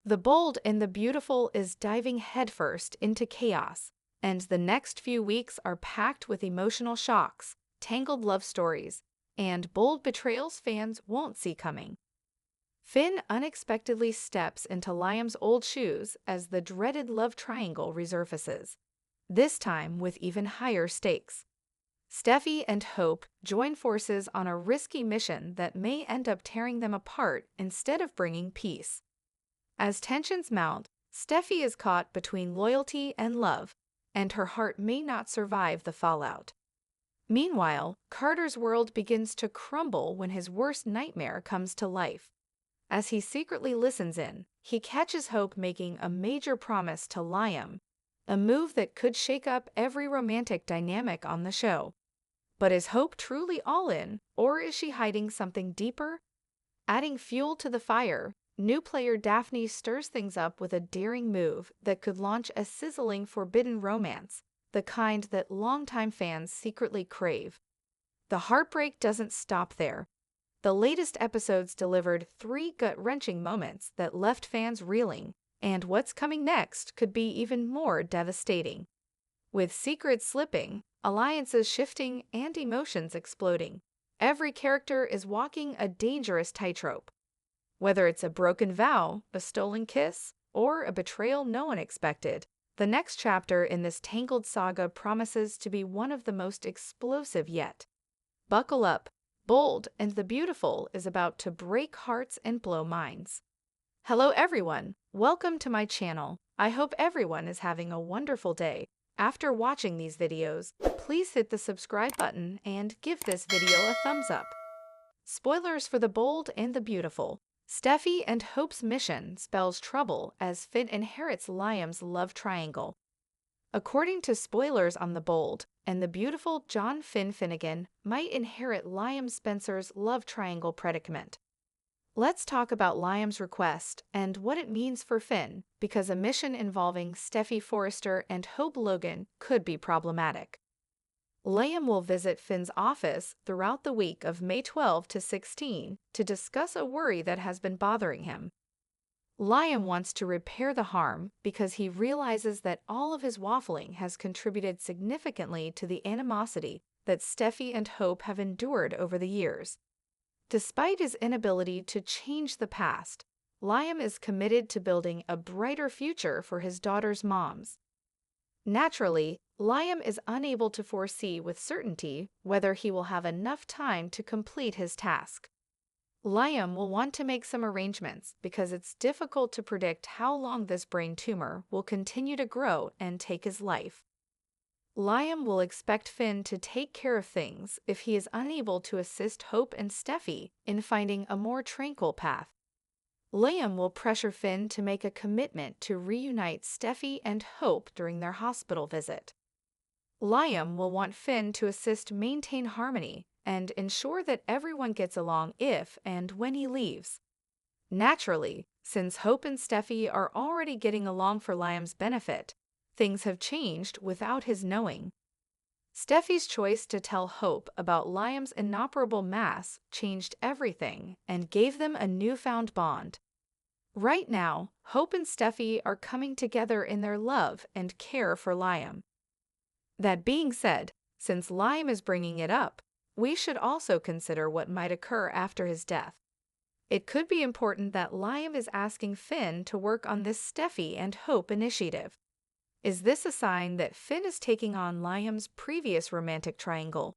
The Bold and the Beautiful is diving headfirst into chaos, and the next few weeks are packed with emotional shocks, tangled love stories, and bold betrayals fans won't see coming. Finn unexpectedly steps into Liam's old shoes as the dreaded love triangle resurfaces, this time with even higher stakes. Steffy and Hope join forces on a risky mission that may end up tearing them apart instead of bringing peace. As tensions mount, Steffy is caught between loyalty and love, and her heart may not survive the fallout. Meanwhile, Carter's world begins to crumble when his worst nightmare comes to life. As he secretly listens in, he catches Hope making a major promise to Liam, a move that could shake up every romantic dynamic on the show. But is Hope truly all in, or is she hiding something deeper? Adding fuel to the fire, new player Daphne stirs things up with a daring move that could launch a sizzling forbidden romance, the kind that longtime fans secretly crave. The heartbreak doesn't stop there. The latest episodes delivered 3 gut-wrenching moments that left fans reeling, and what's coming next could be even more devastating. With secrets slipping, alliances shifting, and emotions exploding, every character is walking a dangerous tightrope. Whether it's a broken vow, a stolen kiss, or a betrayal no one expected, the next chapter in this tangled saga promises to be one of the most explosive yet. Buckle up. Bold and the Beautiful is about to break hearts and blow minds. Hello everyone, welcome to my channel. I hope everyone is having a wonderful day. After watching these videos, please hit the subscribe button and give this video a thumbs up. Spoilers for The Bold and the Beautiful. Steffy and Hope's mission spells trouble as Finn inherits Liam's love triangle. According to spoilers on The Bold and the Beautiful, John Finn Finnegan might inherit Liam Spencer's love triangle predicament. Let's talk about Liam's request and what it means for Finn, because a mission involving Steffy Forrester and Hope Logan could be problematic. Liam will visit Finn's office throughout the week of May 12 to 16 to discuss a worry that has been bothering him. Liam wants to repair the harm because he realizes that all of his waffling has contributed significantly to the animosity that Steffy and Hope have endured over the years. Despite his inability to change the past, Liam is committed to building a brighter future for his daughter's moms. Naturally, Liam is unable to foresee with certainty whether he will have enough time to complete his task. Liam will want to make some arrangements because it's difficult to predict how long this brain tumor will continue to grow and take his life. Liam will expect Finn to take care of things if he is unable to assist Hope and Steffy in finding a more tranquil path. Liam will pressure Finn to make a commitment to reunite Steffy and Hope during their hospital visit. Liam will want Finn to assist maintain harmony and ensure that everyone gets along if and when he leaves. Naturally, since Hope and Steffy are already getting along for Liam's benefit, things have changed without his knowing. Steffy's choice to tell Hope about Liam's inoperable mass changed everything and gave them a newfound bond. Right now, Hope and Steffy are coming together in their love and care for Liam. That being said, since Liam is bringing it up, we should also consider what might occur after his death. It could be important that Liam is asking Finn to work on this Steffy and Hope initiative. Is this a sign that Finn is taking on Liam's previous romantic triangle?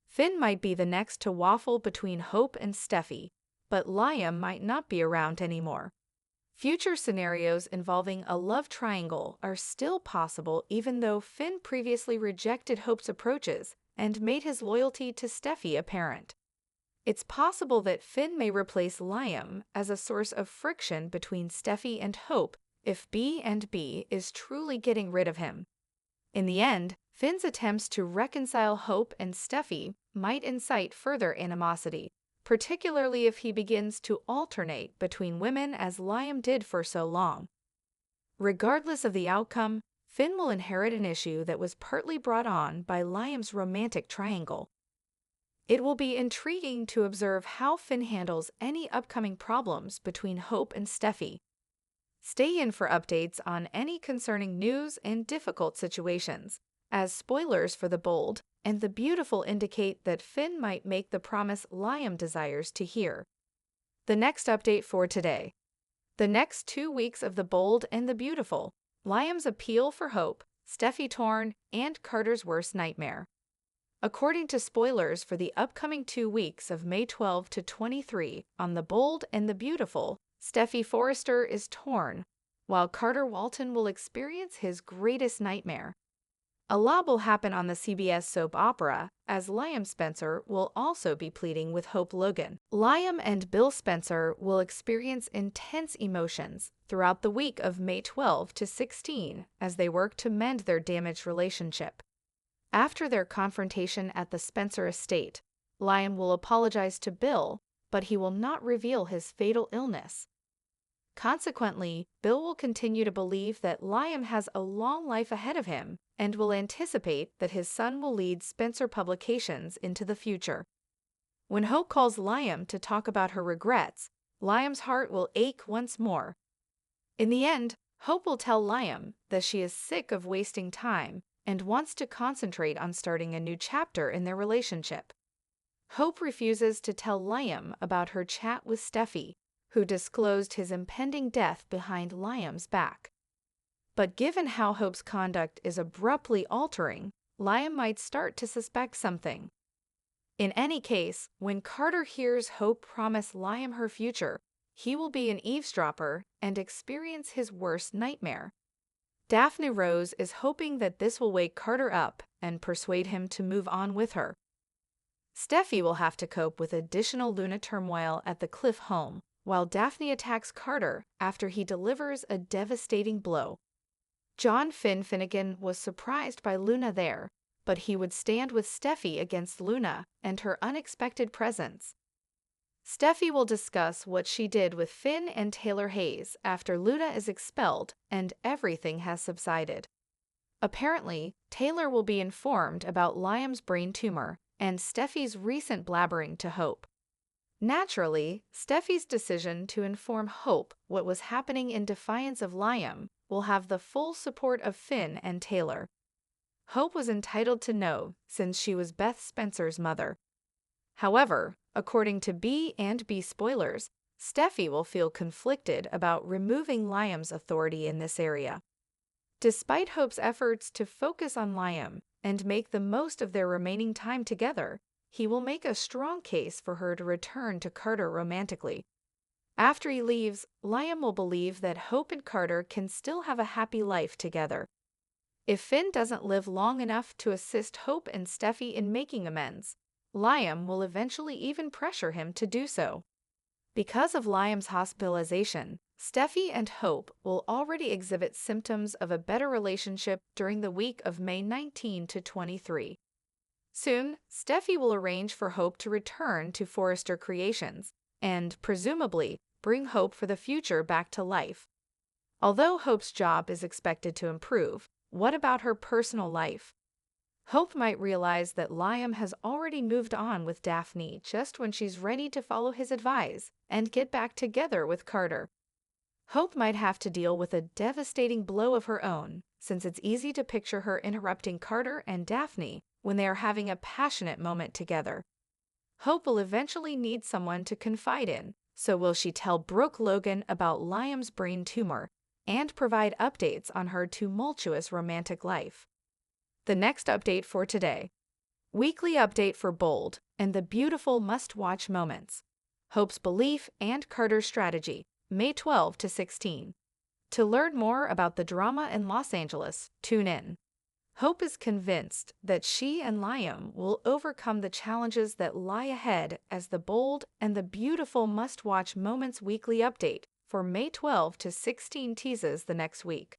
Finn might be the next to waffle between Hope and Steffy, but Liam might not be around anymore. Future scenarios involving a love triangle are still possible even though Finn previously rejected Hope's approaches and made his loyalty to Steffy apparent. It's possible that Finn may replace Liam as a source of friction between Steffy and Hope if B&B is truly getting rid of him. In the end, Finn's attempts to reconcile Hope and Steffy might incite further animosity, particularly if he begins to alternate between women as Liam did for so long. Regardless of the outcome, Finn will inherit an issue that was partly brought on by Liam's romantic triangle. It will be intriguing to observe how Finn handles any upcoming problems between Hope and Steffy. Stay in for updates on any concerning news and difficult situations, as spoilers for The Bold and the Beautiful indicate that Finn might make the promise Liam desires to hear. The next update for today. The next 2 weeks of The Bold and the Beautiful, Liam's appeal for hope, Steffy torn, and Carter's worst nightmare. According to spoilers for the upcoming 2 weeks of May 12 to 23 on The Bold and the Beautiful, Steffy Forrester is torn, while Carter Walton will experience his greatest nightmare. A lot will happen on the CBS soap opera, as Liam Spencer will also be pleading with Hope Logan. Liam and Bill Spencer will experience intense emotions throughout the week of May 12 to 16 as they work to mend their damaged relationship. After their confrontation at the Spencer estate, Liam will apologize to Bill, but he will not reveal his fatal illness. Consequently, Bill will continue to believe that Liam has a long life ahead of him and will anticipate that his son will lead Spencer Publications into the future. When Hope calls Liam to talk about her regrets, Liam's heart will ache once more. In the end, Hope will tell Liam that she is sick of wasting time and wants to concentrate on starting a new chapter in their relationship. Hope refuses to tell Liam about her chat with Steffy, who disclosed his impending death behind Liam's back. But given how Hope's conduct is abruptly altering, Liam might start to suspect something. In any case, when Carter hears Hope promise Liam her future, he will be an eavesdropper and experience his worst nightmare. Daphne Rose is hoping that this will wake Carter up and persuade him to move on with her. Steffy will have to cope with additional Luna turmoil at the Cliff home, while Daphne attacks Carter after he delivers a devastating blow. John Finnegan was surprised by Luna there, but he would stand with Steffy against Luna and her unexpected presence. Steffy will discuss what she did with Finn and Taylor Hayes after Luna is expelled and everything has subsided. Apparently, Taylor will be informed about Liam's brain tumor and Steffy's recent blabbering to Hope. Naturally, Steffy's decision to inform Hope what was happening in defiance of Liam will have the full support of Finn and Taylor. Hope was entitled to know since she was Beth Spencer's mother. However, according to B and B spoilers, Steffy will feel conflicted about removing Liam's authority in this area. Despite Hope's efforts to focus on Liam and make the most of their remaining time together, he will make a strong case for her to return to Carter romantically. After he leaves, Liam will believe that Hope and Carter can still have a happy life together. If Finn doesn't live long enough to assist Hope and Steffy in making amends, Liam will eventually even pressure him to do so. Because of Liam's hospitalization, Steffy and Hope will already exhibit symptoms of a better relationship during the week of May 19 to 23. Soon, Steffy will arrange for Hope to return to Forrester Creations and, presumably, bring hope for the future back to life. Although Hope's job is expected to improve, what about her personal life? Hope might realize that Liam has already moved on with Daphne just when she's ready to follow his advice and get back together with Carter. Hope might have to deal with a devastating blow of her own, since it's easy to picture her interrupting Carter and Daphne when they are having a passionate moment together. Hope will eventually need someone to confide in, so will she tell Brooke Logan about Liam's brain tumor and provide updates on her tumultuous romantic life? The next update for today. Weekly update for Bold and the Beautiful must-watch moments. Hope's belief and Carter's strategy, May 12 to 16. To learn more about the drama in Los Angeles, tune in. Hope is convinced that she and Liam will overcome the challenges that lie ahead as the Bold and the Beautiful must-watch moments weekly update for May 12 to 16 teases the next week.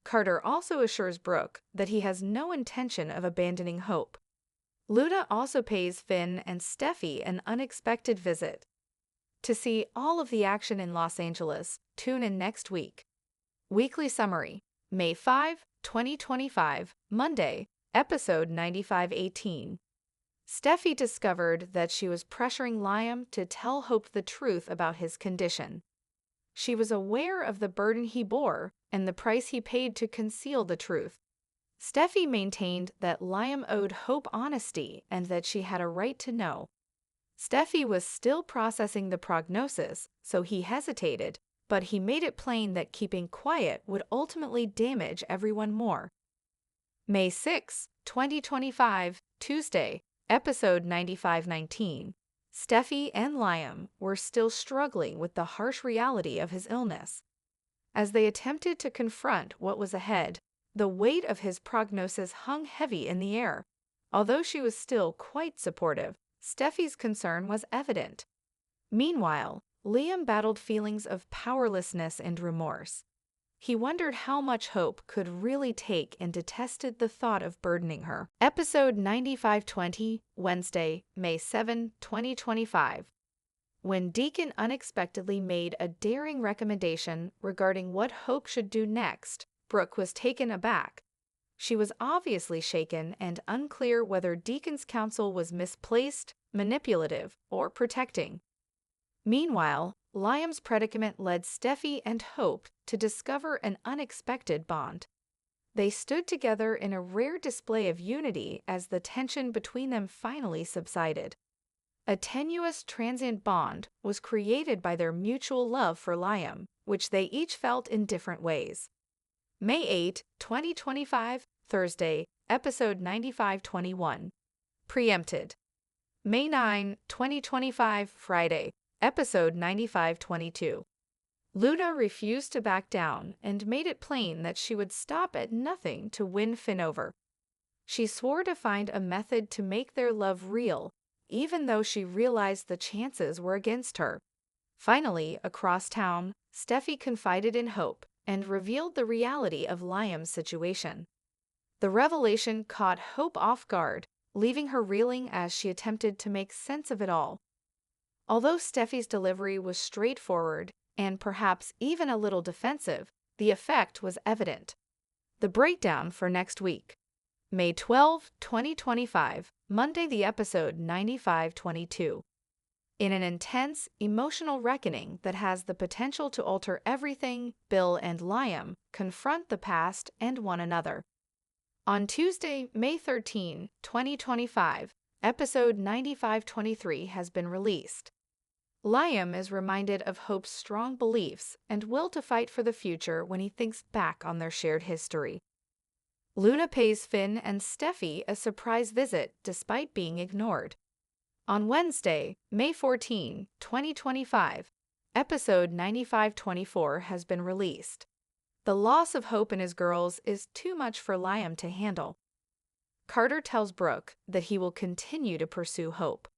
Carter also assures Brooke that he has no intention of abandoning Hope. Luna also pays Finn and Steffy an unexpected visit. To see all of the action in Los Angeles, tune in next week. Weekly Summary, May 5, 2025, Monday, Episode 9518. Steffy discovered that she was pressuring Liam to tell Hope the truth about his condition. She was aware of the burden he bore and the price he paid to conceal the truth. Steffy maintained that Liam owed Hope honesty and that she had a right to know. Steffy was still processing the prognosis, so he hesitated, but he made it plain that keeping quiet would ultimately damage everyone more. May 6, 2025, Tuesday, episode 9519. Steffy and Liam were still struggling with the harsh reality of his illness. As they attempted to confront what was ahead, the weight of his prognosis hung heavy in the air. Although she was still quite supportive, Steffy's concern was evident. Meanwhile, Liam battled feelings of powerlessness and remorse. He wondered how much Hope could really take and detested the thought of burdening her. Episode 9520, Wednesday, May 7, 2025. When Deacon unexpectedly made a daring recommendation regarding what Hope should do next, Brooke was taken aback. She was obviously shaken and unclear whether Deacon's counsel was misplaced, manipulative, or protecting. Meanwhile, Liam's predicament led Steffy and Hope to discover an unexpected bond. They stood together in a rare display of unity as the tension between them finally subsided. A tenuous, transient bond was created by their mutual love for Liam, which they each felt in different ways. May 8, 2025, Thursday, episode 9521. Preempted. May 9, 2025, Friday, episode 9522. Luna refused to back down and made it plain that she would stop at nothing to win Finn over. She swore to find a method to make their love real, even though she realized the chances were against her. Finally, across town, Steffy confided in Hope and revealed the reality of Liam's situation. The revelation caught Hope off guard, leaving her reeling as she attempted to make sense of it all. Although Steffy's delivery was straightforward and perhaps even a little defensive, the effect was evident. The breakdown for next week. May 12, 2025, Monday, the episode 9522. In an intense, emotional reckoning that has the potential to alter everything, Bill and Liam confront the past and one another. On Tuesday, May 13, 2025, episode 9523 has been released. Liam is reminded of Hope's strong beliefs and will to fight for the future when he thinks back on their shared history. Luna pays Finn and Steffy a surprise visit despite being ignored. On Wednesday, May 14, 2025, episode 9524 has been released. The loss of Hope and his girls is too much for Liam to handle. Carter tells Brooke that he will continue to pursue Hope.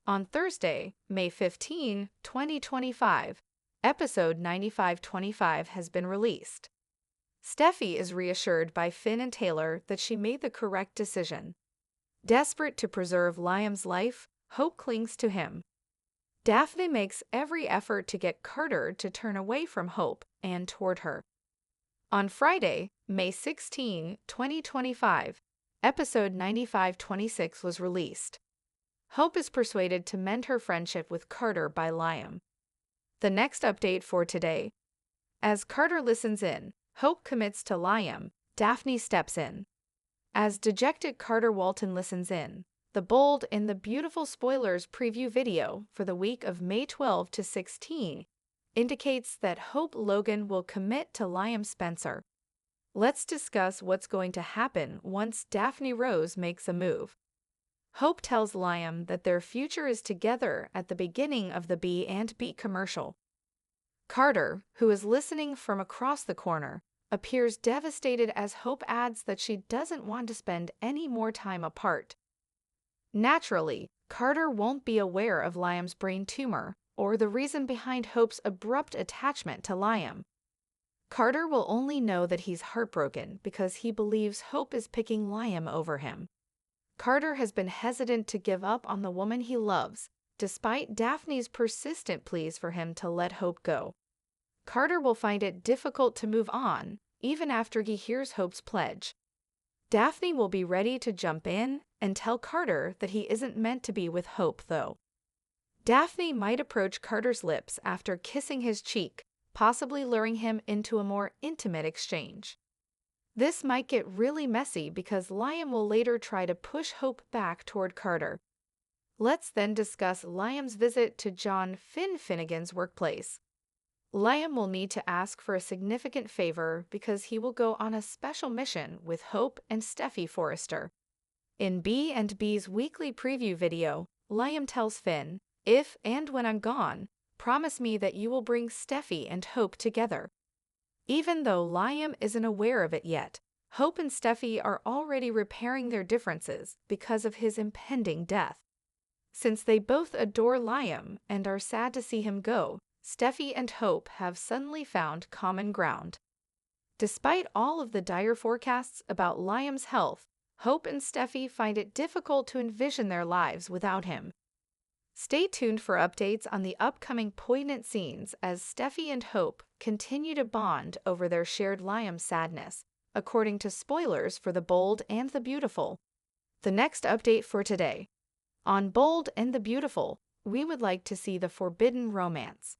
On Thursday, May 15, 2025, episode 9525 has been released. Steffy is reassured by Finn and Taylor that she made the correct decision. Desperate to preserve Liam's life, Hope clings to him. Daphne makes every effort to get Carter to turn away from Hope and toward her. On Friday, May 16, 2025, episode 9526 was released. Hope is persuaded to mend her friendship with Carter by Liam. The next update for today. As Carter listens in, Hope commits to Liam, Daphne steps in. As dejected Carter Walton listens in, the bold and the beautiful spoilers preview video for the week of May 12 to 16 indicates that Hope Logan will commit to Liam Spencer. Let's discuss what's going to happen once Daphne Rose makes a move. Hope tells Liam that their future is together at the beginning of the B&B commercial. Carter, who is listening from across the corner, appears devastated as Hope adds that she doesn't want to spend any more time apart. Naturally, Carter won't be aware of Liam's brain tumor or the reason behind Hope's abrupt attachment to Liam. Carter will only know that he's heartbroken because he believes Hope is picking Liam over him. Carter has been hesitant to give up on the woman he loves, despite Daphne's persistent pleas for him to let Hope go. Carter will find it difficult to move on, even after he hears Hope's pledge. Daphne will be ready to jump in and tell Carter that he isn't meant to be with Hope, though. Daphne might approach Carter's lips after kissing his cheek, possibly luring him into a more intimate exchange. This might get really messy because Liam will later try to push Hope back toward Carter. Let's then discuss Liam's visit to John Finnegan's workplace. Liam will need to ask for a significant favor because he will go on a special mission with Hope and Steffy Forrester. In B&B's weekly preview video, Liam tells Finn, "If and when I'm gone, promise me that you will bring Steffy and Hope together." Even though Liam isn't aware of it yet, Hope and Steffy are already repairing their differences because of his impending death. Since they both adore Liam and are sad to see him go, Steffy and Hope have suddenly found common ground. Despite all of the dire forecasts about Liam's health, Hope and Steffy find it difficult to envision their lives without him. Stay tuned for updates on the upcoming poignant scenes as Steffy and Hope continue to bond over their shared Liam sadness, according to spoilers for The Bold and the Beautiful. The next update for today. On Bold and the Beautiful, we would like to see the forbidden romance.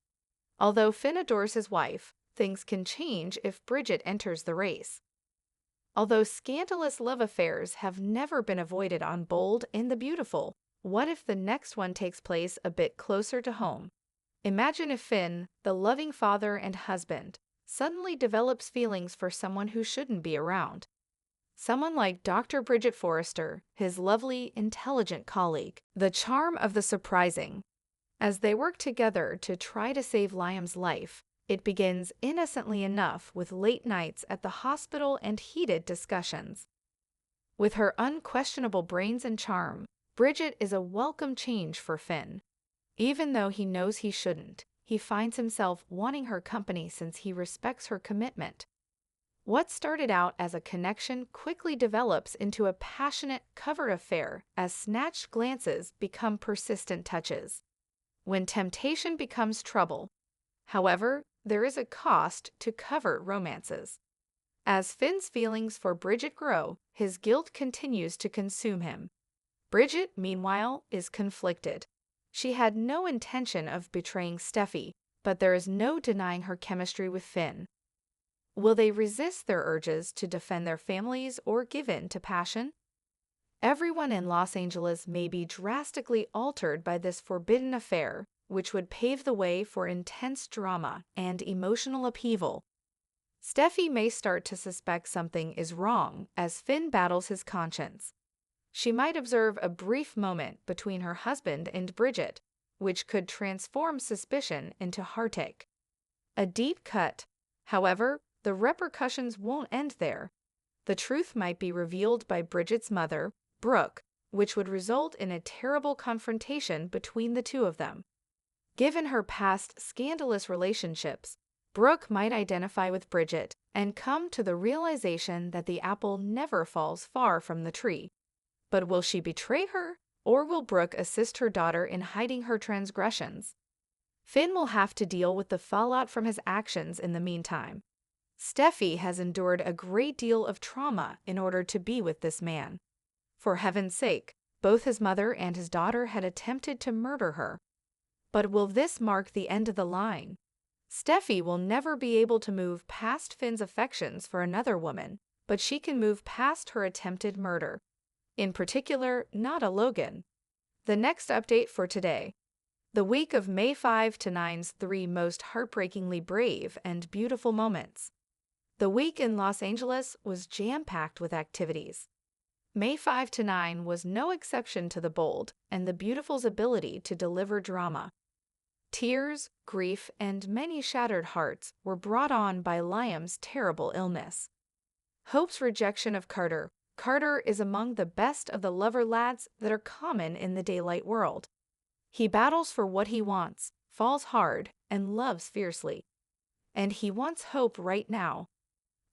Although Finn adores his wife, things can change if Bridget enters the race. Although scandalous love affairs have never been avoided on Bold and the Beautiful, what if the next one takes place a bit closer to home? Imagine if Finn, the loving father and husband, suddenly develops feelings for someone who shouldn't be around. Someone like Dr. Bridget Forrester, his lovely, intelligent colleague. The charm of the surprising. As they work together to try to save Liam's life, it begins innocently enough with late nights at the hospital and heated discussions. With her unquestionable brains and charm, Bridget is a welcome change for Finn. Even though he knows he shouldn't, he finds himself wanting her company since he respects her commitment. What started out as a connection quickly develops into a passionate, covert affair as snatched glances become persistent touches. When temptation becomes trouble. However, there is a cost to covert romances. As Finn's feelings for Bridget grow, his guilt continues to consume him. Bridget, meanwhile, is conflicted. She had no intention of betraying Steffy, but there is no denying her chemistry with Finn. Will they resist their urges to defend their families or give in to passion? Everyone in Los Angeles may be drastically altered by this forbidden affair, which would pave the way for intense drama and emotional upheaval. Steffy may start to suspect something is wrong as Finn battles his conscience. She might observe a brief moment between her husband and Bridget, which could transform suspicion into heartache. A deep cut. However, the repercussions won't end there. The truth might be revealed by Bridget's mother, Brooke, which would result in a terrible confrontation between the two of them. Given her past scandalous relationships, Brooke might identify with Bridget and come to the realization that the apple never falls far from the tree. But will she betray her, or will Brooke assist her daughter in hiding her transgressions? Finn will have to deal with the fallout from his actions in the meantime. Steffy has endured a great deal of trauma in order to be with this man. For heaven's sake, both his mother and his daughter had attempted to murder her. But will this mark the end of the line? Steffy will never be able to move past Finn's affections for another woman, but she can move past her attempted murder. In particular, not a Logan. The next update for today. The week of May 5 to 9's 3 most heartbreakingly brave and beautiful moments. The week in Los Angeles was jam-packed with activities. May 5 to 9 was no exception to the Bold and the Beautiful's ability to deliver drama. Tears, grief, and many shattered hearts were brought on by Liam's terrible illness. Hope's rejection of Carter. Carter is among the best of the lover lads that are common in the daylight world. He battles for what he wants, falls hard, and loves fiercely. And he wants Hope right now.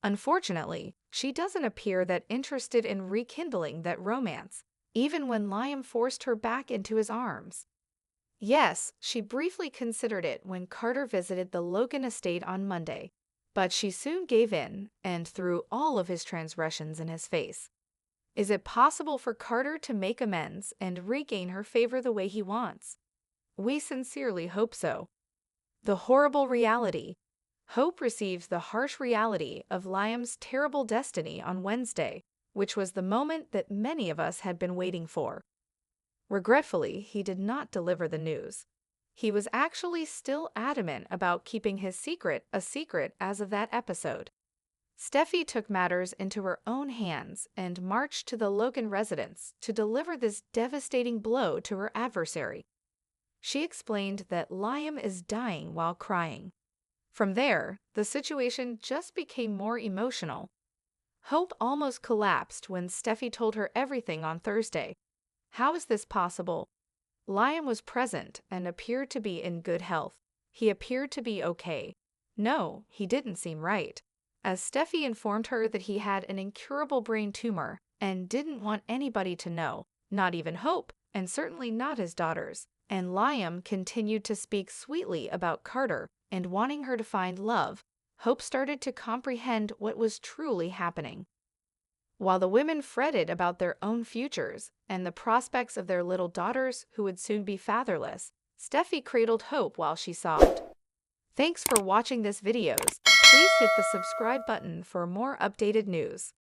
Unfortunately, she doesn't appear that interested in rekindling that romance, even when Liam forced her back into his arms. Yes, she briefly considered it when Carter visited the Logan estate on Monday, but she soon gave in and threw all of his transgressions in his face. Is it possible for Carter to make amends and regain her favor the way he wants? We sincerely hope so. The horrible reality. Hope receives the harsh reality of Liam's terrible destiny on Wednesday, which was the moment that many of us had been waiting for. Regretfully, he did not deliver the news. He was actually still adamant about keeping his secret a secret as of that episode. Steffi took matters into her own hands and marched to the Logan residence to deliver this devastating blow to her adversary. She explained that Liam is dying while crying. From there, the situation just became more emotional. Hope almost collapsed when Steffi told her everything on Thursday. How is this possible? Liam was present and appeared to be in good health. He appeared to be okay. No, he didn't seem right. As Steffi informed her that he had an incurable brain tumor and didn't want anybody to know, not even Hope, and certainly not his daughters. And Liam continued to speak sweetly about Carter and wanting her to find love. Hope started to comprehend what was truly happening. While the women fretted about their own futures and the prospects of their little daughters who would soon be fatherless, Steffi cradled hope while she sobbed. Thanks for watching this videos. Please hit the subscribe button for more updated news.